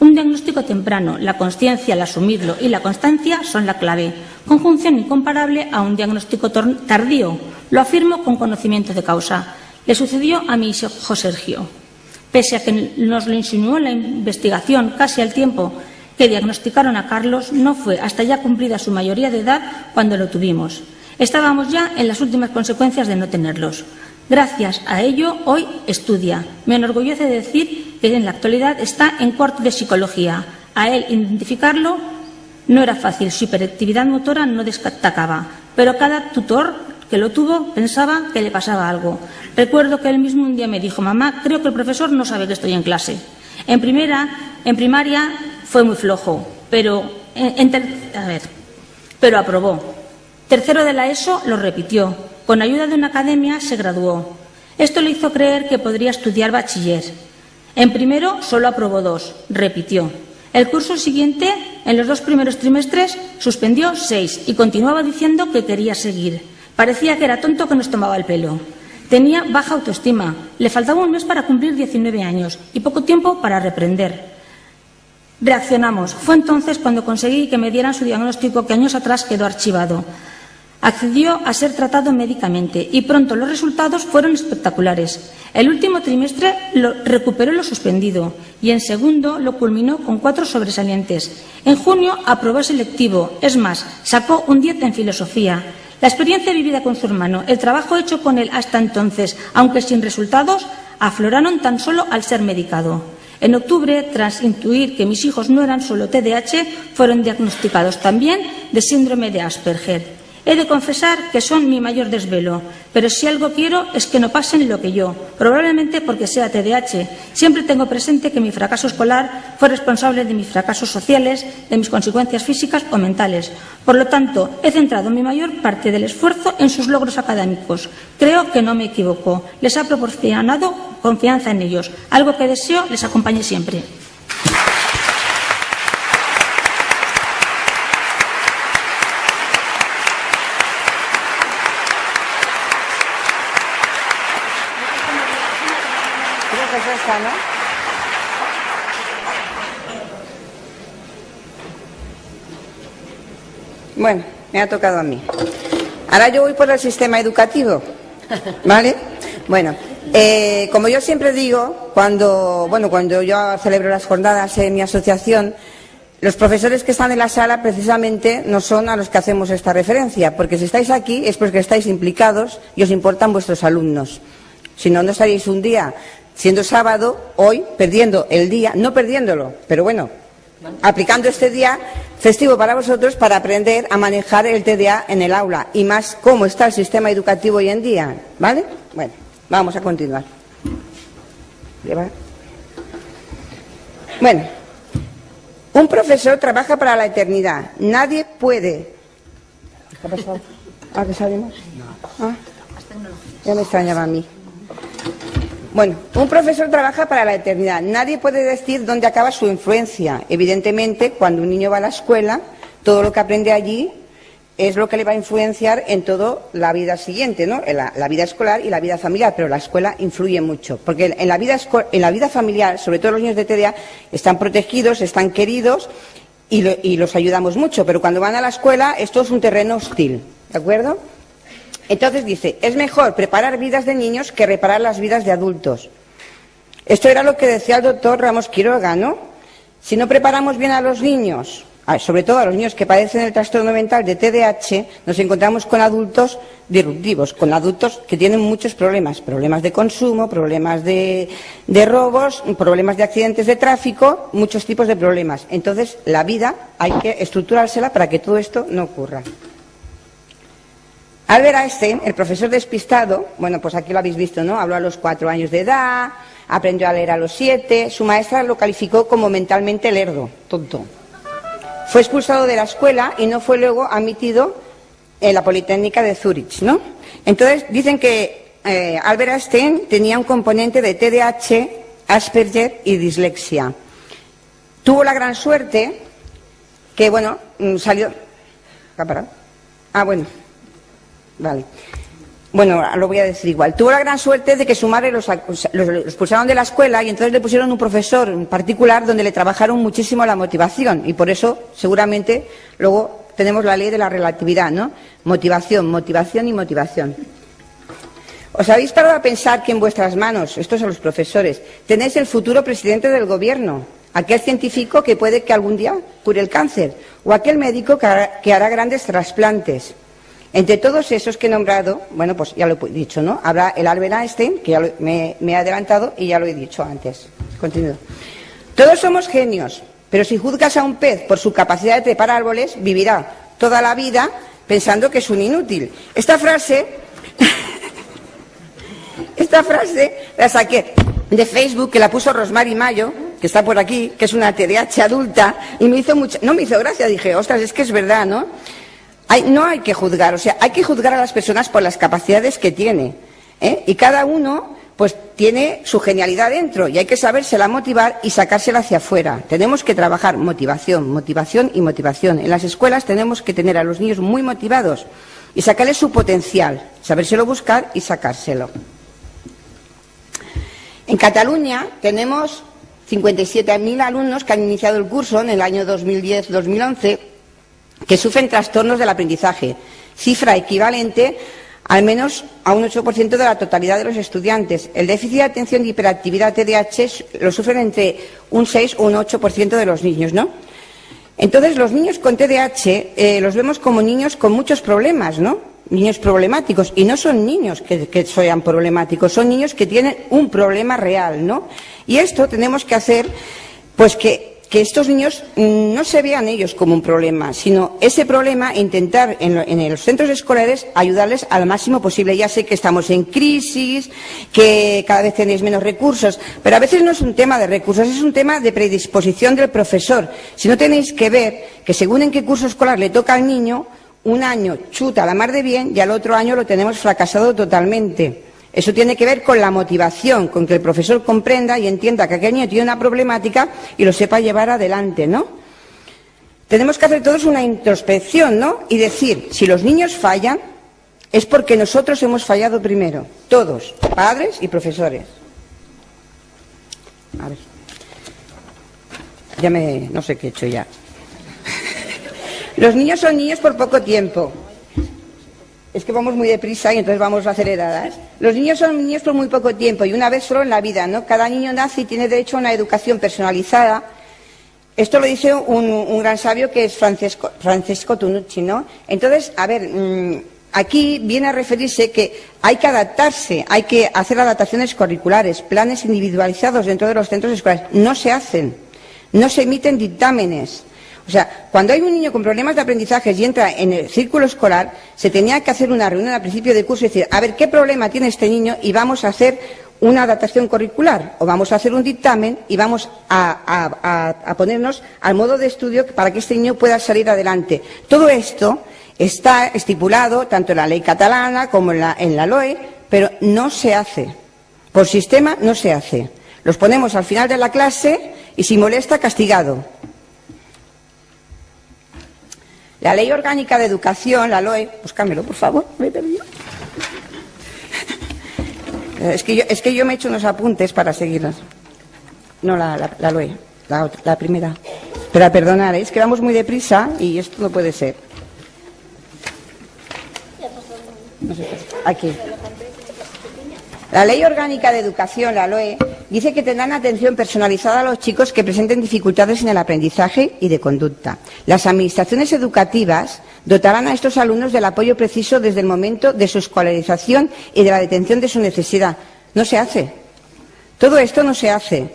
Un diagnóstico temprano, la consciencia, el asumirlo y la constancia son la clave. Conjunción incomparable a un diagnóstico tardío. Lo afirmo con conocimiento de causa. Le sucedió a mi hijo Sergio. Pese a que nos lo insinuó la investigación casi al tiempo que diagnosticaron a Carlos, no fue hasta ya cumplida su mayoría de edad cuando lo tuvimos. Estábamos ya en las últimas consecuencias de no tenerlos. Gracias a ello, hoy estudia. Me enorgullece decir que en la actualidad está en cuarto de psicología. A él identificarlo no era fácil, su hiperactividad motora no destacaba, pero cada tutor que lo tuvo pensaba que le pasaba algo. Recuerdo que él mismo un día me dijo: mamá, creo que el profesor no sabe que estoy en clase. En primaria fue muy flojo, pero aprobó. Tercero de la ESO lo repitió. Con ayuda de una academia se graduó. Esto le hizo creer que podría estudiar bachiller. En primero solo aprobó 2, repitió. El curso siguiente, en los 2 primeros trimestres, suspendió 6 y continuaba diciendo que quería seguir. Parecía que era tonto que nos tomaba el pelo. Tenía baja autoestima. Le faltaba un mes para cumplir 19 años y poco tiempo para reprender. Reaccionamos. Fue entonces cuando conseguí que me dieran su diagnóstico que años atrás quedó archivado. Accedió a ser tratado médicamente y pronto los resultados fueron espectaculares. El último trimestre recuperó lo suspendido y en segundo lo culminó con 4 sobresalientes. En junio aprobó selectivo, es más, sacó un 10 en filosofía. La experiencia vivida con su hermano, el trabajo hecho con él hasta entonces, aunque sin resultados, afloraron tan solo al ser medicado. En octubre, tras intuir que mis hijos no eran solo TDAH, fueron diagnosticados también de síndrome de Asperger. He de confesar que son mi mayor desvelo, pero si algo quiero es que no pasen lo que yo, probablemente porque sea TDAH. Siempre tengo presente que mi fracaso escolar fue responsable de mis fracasos sociales, de mis consecuencias físicas o mentales. Por lo tanto, he centrado mi mayor parte del esfuerzo en sus logros académicos. Creo que no me equivoco. Les ha proporcionado confianza en ellos, algo que deseo les acompañe siempre. ¿no? Bueno, me ha tocado a mí. Ahora yo voy por el sistema educativo, ¿vale? Bueno, como yo siempre digo, cuando yo celebro las jornadas en mi asociación, los profesores que están en la sala precisamente no son a los que hacemos esta referencia, porque si estáis aquí es porque estáis implicados y os importan vuestros alumnos. Si no, no estaríais un día, siendo sábado, hoy, perdiendo el día, no perdiéndolo, pero bueno, aplicando este día festivo para vosotros para aprender a manejar el TDA en el aula y más cómo está el sistema educativo hoy en día, ¿vale? Bueno, vamos a continuar. Bueno, un profesor trabaja para la eternidad. Nadie puede... ¿Qué ha pasado? ¿Ah, que salimos? Ah, ya me extrañaba a mí. Bueno, un profesor trabaja para la eternidad. Nadie puede decir dónde acaba su influencia. Evidentemente, cuando un niño va a la escuela, todo lo que aprende allí es lo que le va a influenciar en toda la vida siguiente, ¿no? En la vida escolar y la vida familiar, pero la escuela influye mucho. Porque en la vida familiar, sobre todo los niños de TDA, están protegidos, están queridos y los ayudamos mucho. Pero cuando van a la escuela, esto es un terreno hostil, ¿de acuerdo? Entonces dice, es mejor preparar vidas de niños que reparar las vidas de adultos. Esto era lo que decía el doctor Ramos Quiroga, ¿no? Si no preparamos bien a los niños, sobre todo a los niños que padecen el trastorno mental de TDAH, nos encontramos con adultos disruptivos, con adultos que tienen muchos problemas, problemas de consumo, problemas de robos, problemas de accidentes de tráfico, muchos tipos de problemas. Entonces, la vida hay que estructurársela para que todo esto no ocurra. Albert Einstein, el profesor despistado, bueno, pues aquí lo habéis visto, ¿no? Habló a los 4 años de edad, aprendió a leer a los 7, su maestra lo calificó como mentalmente lerdo, tonto. Fue expulsado de la escuela y no fue luego admitido en la Politécnica de Zúrich, ¿no? Entonces, dicen que Albert Einstein tenía un componente de TDAH, Asperger y dislexia. Tuvo la gran suerte que, bueno, salió... ¿Qué ha parado? Ah, bueno. Vale. Bueno, lo voy a decir igual. Tuvo la gran suerte de que su madre los expulsaron de la escuela y entonces le pusieron un profesor en particular donde le trabajaron muchísimo la motivación y por eso seguramente luego tenemos la ley de la relatividad, ¿no? Motivación, motivación y motivación. ¿Os habéis parado a pensar que en vuestras manos, estos son los profesores, tenéis el futuro presidente del gobierno, aquel científico que puede que algún día cure el cáncer o aquel médico que hará grandes trasplantes? Entre todos esos que he nombrado, bueno, pues ya lo he dicho, ¿no? Habrá el Albert Einstein, que ya me he adelantado y ya lo he dicho antes. Continúo. Todos somos genios, pero si juzgas a un pez por su capacidad de trepar árboles, vivirá toda la vida pensando que es un inútil. Esta frase la saqué de Facebook, que la puso Rosmary Mayo, que está por aquí, que es una TDAH adulta, y no me hizo gracia, dije, ostras, es que es verdad, ¿no? No hay que juzgar, o sea, hay que juzgar a las personas por las capacidades que tiene, ¿eh? Y cada uno, pues, tiene su genialidad dentro y hay que sabérsela motivar y sacársela hacia afuera. Tenemos que trabajar motivación, motivación y motivación. En las escuelas tenemos que tener a los niños muy motivados y sacarles su potencial, sabérselo buscar y sacárselo. En Cataluña tenemos 57.000 alumnos que han iniciado el curso en el año 2010-2011 que sufren trastornos del aprendizaje, cifra equivalente al menos a un 8% de la totalidad de los estudiantes. El déficit de atención y hiperactividad TDAH lo sufren entre un 6 o un 8% de los niños, ¿no? Entonces, los niños con TDAH los vemos como niños con muchos problemas, ¿no? niños problemáticos, y no son niños que sean problemáticos, son niños que tienen un problema real, ¿no? Y esto tenemos que hacer, pues que estos niños no se vean ellos como un problema, sino ese problema intentar en los centros escolares ayudarles al máximo posible. Ya sé que estamos en crisis, que cada vez tenéis menos recursos, pero a veces no es un tema de recursos, es un tema de predisposición del profesor. Si no tenéis que ver que según en qué curso escolar le toca al niño, un año chuta a la mar de bien y al otro año lo tenemos fracasado totalmente. Eso tiene que ver con la motivación, con que el profesor comprenda y entienda que aquel niño tiene una problemática y lo sepa llevar adelante, ¿no? Tenemos que hacer todos una introspección, ¿no? Y decir, si los niños fallan, es porque nosotros hemos fallado primero, todos, padres y profesores. A ver. No sé qué he hecho ya. Los niños son niños por poco tiempo. Es que vamos muy deprisa y entonces vamos aceleradas. Los niños son niños por muy poco tiempo y una vez solo en la vida, ¿no? Cada niño nace y tiene derecho a una educación personalizada. Esto lo dice un gran sabio que es Francesco Tonucci, ¿no? Entonces, a ver, aquí viene a referirse que hay que adaptarse, hay que hacer adaptaciones curriculares, planes individualizados dentro de los centros escolares. No se hacen, no se emiten dictámenes. O sea, cuando hay un niño con problemas de aprendizaje y entra en el círculo escolar, se tenía que hacer una reunión al principio de curso y decir, a ver, ¿qué problema tiene este niño? Y vamos a hacer una adaptación curricular o vamos a hacer un dictamen y vamos a ponernos al modo de estudio para que este niño pueda salir adelante. Todo esto está estipulado tanto en la ley catalana como en la LOE, pero no se hace. Por sistema no se hace. Los ponemos al final de la clase y si molesta, castigado. La Ley Orgánica de Educación, la LOE, búscamelo, por favor, me he perdido. Es que yo me he hecho unos apuntes para seguirlas. No, la LOE, la primera. Pero perdonar, es que vamos muy deprisa y esto no puede ser. No sé, aquí. La Ley Orgánica de Educación, la LOE, dice que tendrán atención personalizada a los chicos que presenten dificultades en el aprendizaje y de conducta. Las administraciones educativas dotarán a estos alumnos del apoyo preciso desde el momento de su escolarización y de la detención de su necesidad. No se hace. Todo esto no se hace.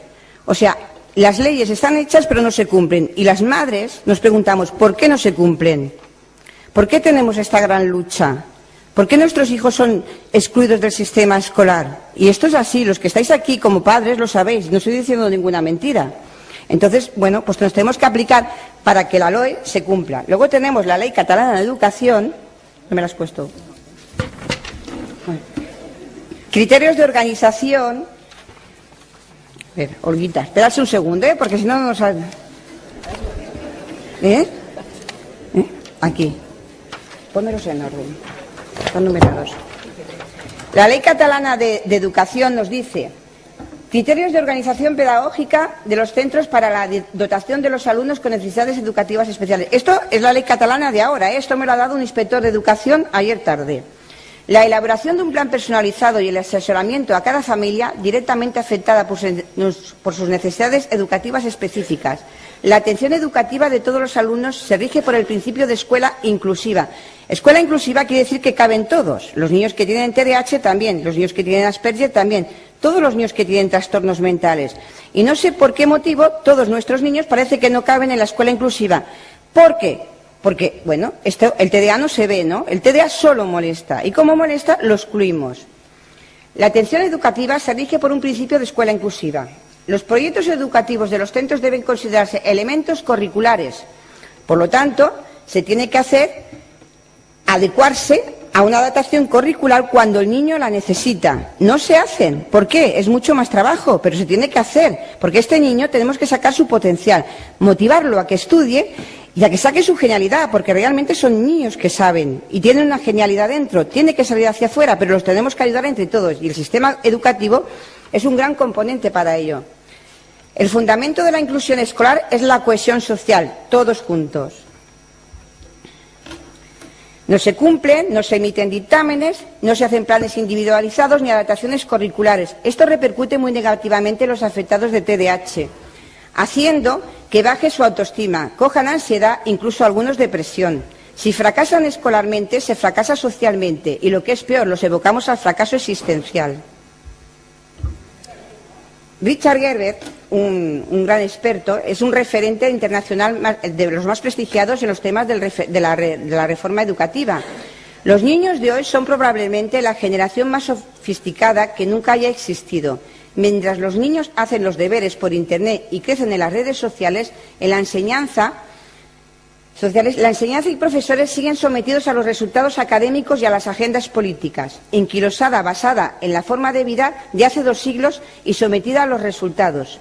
O sea, las leyes están hechas pero no se cumplen. Y las madres nos preguntamos, ¿por qué no se cumplen? ¿Por qué tenemos esta gran lucha? ¿Por qué nuestros hijos son excluidos del sistema escolar? Y esto es así, los que estáis aquí como padres lo sabéis, no estoy diciendo ninguna mentira. Entonces, bueno, pues nos tenemos que aplicar para que la LOE se cumpla. Luego tenemos la Ley Catalana de Educación, no me la has puesto. Bueno. Criterios de organización. A ver, Olguita, esperadse un segundo, porque si no, no nos... Aquí. Pónmelos en orden. Son numerados. La Ley Catalana de Educación nos dice criterios de organización pedagógica de los centros para la dotación de los alumnos con necesidades educativas especiales. Esto es la Ley Catalana de ahora, esto me lo ha dado un inspector de educación ayer tarde. La elaboración de un plan personalizado y el asesoramiento a cada familia directamente afectada por sus necesidades educativas específicas. La atención educativa de todos los alumnos se rige por el principio de escuela inclusiva. Escuela inclusiva quiere decir que caben todos. Los niños que tienen TDAH también, los niños que tienen Asperger también, todos los niños que tienen trastornos mentales. Y no sé por qué motivo todos nuestros niños parece que no caben en la escuela inclusiva. ¿Por qué? Porque, bueno, el TDA no se ve, ¿no? El TDA solo molesta. Y como molesta, lo excluimos. La atención educativa se rige por un principio de escuela inclusiva. Los proyectos educativos de los centros deben considerarse elementos curriculares. Por lo tanto, se tiene que adecuarse a una adaptación curricular cuando el niño la necesita. No se hacen. ¿Por qué? Es mucho más trabajo, pero se tiene que hacer. Porque este niño tenemos que sacar su potencial, motivarlo a que estudie y a que saque su genialidad, porque realmente son niños que saben y tienen una genialidad dentro. Tiene que salir hacia afuera, pero los tenemos que ayudar entre todos. Y el sistema educativo es un gran componente para ello. El fundamento de la inclusión escolar es la cohesión social, todos juntos. No se cumplen, no se emiten dictámenes, no se hacen planes individualizados ni adaptaciones curriculares. Esto repercute muy negativamente en los afectados de TDAH, haciendo que baje su autoestima, cojan ansiedad, incluso algunos depresión. Si fracasan escolarmente, se fracasa socialmente y lo que es peor, los evocamos al fracaso existencial. Richard Gerber, un gran experto, es un referente internacional de los más prestigiados en los temas de la reforma educativa. Los niños de hoy son probablemente la generación más sofisticada que nunca haya existido. Mientras los niños hacen los deberes por Internet y crecen en las redes sociales, la enseñanza y profesores siguen sometidos a los resultados académicos y a las agendas políticas, enquilosada, basada en la forma de vida de hace 2 siglos y sometida a los resultados.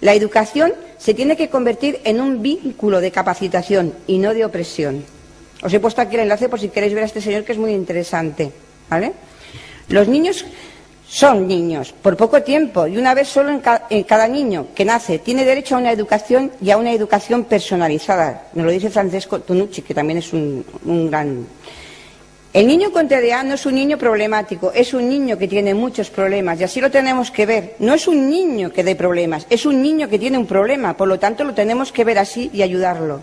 La educación se tiene que convertir en un vínculo de capacitación y no de opresión. Os he puesto aquí el enlace por si queréis ver a este señor, que es muy interesante, ¿vale? Los niños son niños por poco tiempo y una vez solo en cada niño que nace tiene derecho a una educación y a una educación personalizada. Nos lo dice Francesco Tonucci, que también es un gran... El niño con TDA no es un niño problemático, es un niño que tiene muchos problemas y así lo tenemos que ver. No es un niño que dé problemas, es un niño que tiene un problema, por lo tanto lo tenemos que ver así y ayudarlo.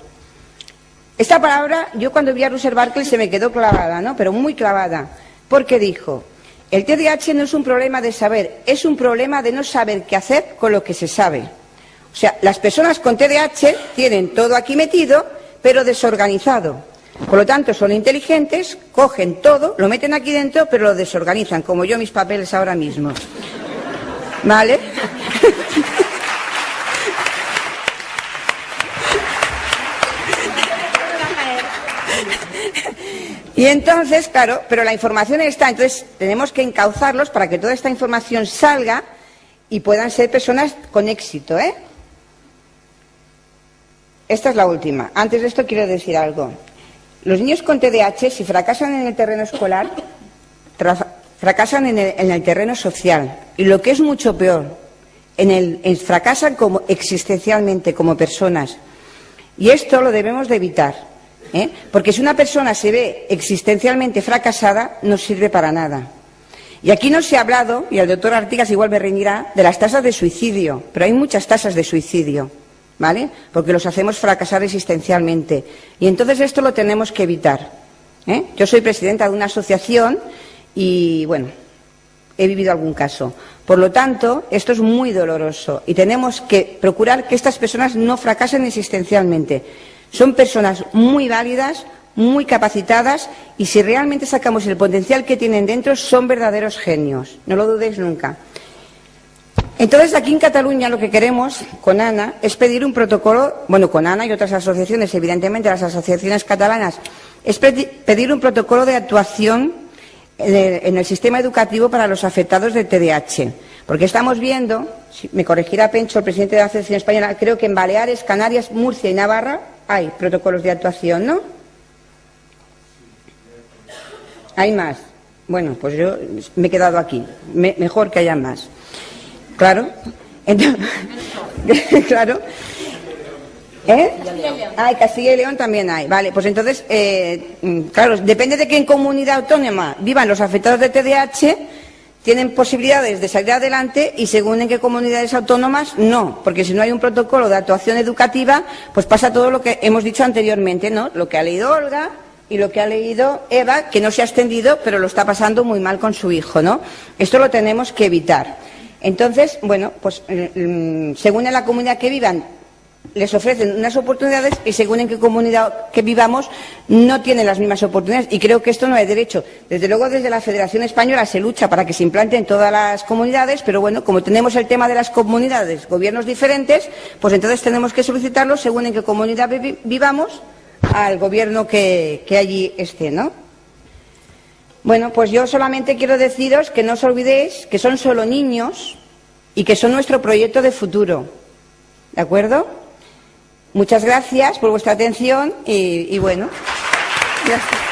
Esta palabra, yo cuando vi a Russell Barkley se me quedó clavada, ¿no? Pero muy clavada, porque dijo: el TDAH no es un problema de saber, es un problema de no saber qué hacer con lo que se sabe. O sea, las personas con TDAH tienen todo aquí metido, pero desorganizado. Por lo tanto, son inteligentes, cogen todo, lo meten aquí dentro, pero lo desorganizan, como yo mis papeles ahora mismo. ¿Vale? Y entonces, claro, pero la información está, entonces tenemos que encauzarlos para que toda esta información salga y puedan ser personas con éxito, ¿eh? Esta es la última. Antes de esto quiero decir algo. Los niños con TDAH, si fracasan en el terreno escolar, fracasan en el terreno social. Y lo que es mucho peor, fracasan como existencialmente, como personas. Y esto lo debemos de evitar. Porque si una persona se ve existencialmente fracasada, no sirve para nada. Y aquí no se ha hablado, y el doctor Artigas igual me reñirá, de las tasas de suicidio, pero hay muchas tasas de suicidio, ¿vale? Porque los hacemos fracasar existencialmente. Y entonces esto lo tenemos que evitar. Yo soy presidenta de una asociación y, bueno, he vivido algún caso. Por lo tanto, esto es muy doloroso y tenemos que procurar que estas personas no fracasen existencialmente. Son personas muy válidas, muy capacitadas y si realmente sacamos el potencial que tienen dentro, son verdaderos genios. No lo dudéis nunca. Entonces, aquí en Cataluña lo que queremos con Ana es pedir un protocolo, bueno, con Ana y otras asociaciones, evidentemente las asociaciones catalanas, es pedir un protocolo de actuación en el sistema educativo para los afectados de TDAH. Porque estamos viendo, me corregirá Pencho, el presidente de la Asociación Española, creo que en Baleares, Canarias, Murcia y Navarra hay protocolos de actuación, ¿no? Hay más. Bueno, pues yo me he quedado aquí. Mejor que haya más. Claro. Entonces, claro. En Castilla y León también hay. Vale, pues entonces, claro, depende de qué en comunidad autónoma vivan los afectados de TDAH, tienen posibilidades de salir adelante y según en qué comunidades autónomas, no. Porque si no hay un protocolo de actuación educativa, pues pasa todo lo que hemos dicho anteriormente, ¿no? Lo que ha leído Olga y lo que ha leído Eva, que no se ha extendido, pero lo está pasando muy mal con su hijo, ¿no? Esto lo tenemos que evitar. Entonces, bueno, pues según en la comunidad que vivan, les ofrecen unas oportunidades y según en qué comunidad que vivamos no tienen las mismas oportunidades y creo que esto no es derecho. Desde luego desde la Federación Española se lucha para que se implante en todas las comunidades, pero bueno, como tenemos el tema de las comunidades, gobiernos diferentes, pues entonces tenemos que solicitarlo según en qué comunidad vivamos al gobierno que allí esté, ¿no? Bueno, pues yo solamente quiero deciros que no os olvidéis que son solo niños y que son nuestro proyecto de futuro, ¿de acuerdo? Muchas gracias por vuestra atención y bueno, ya está.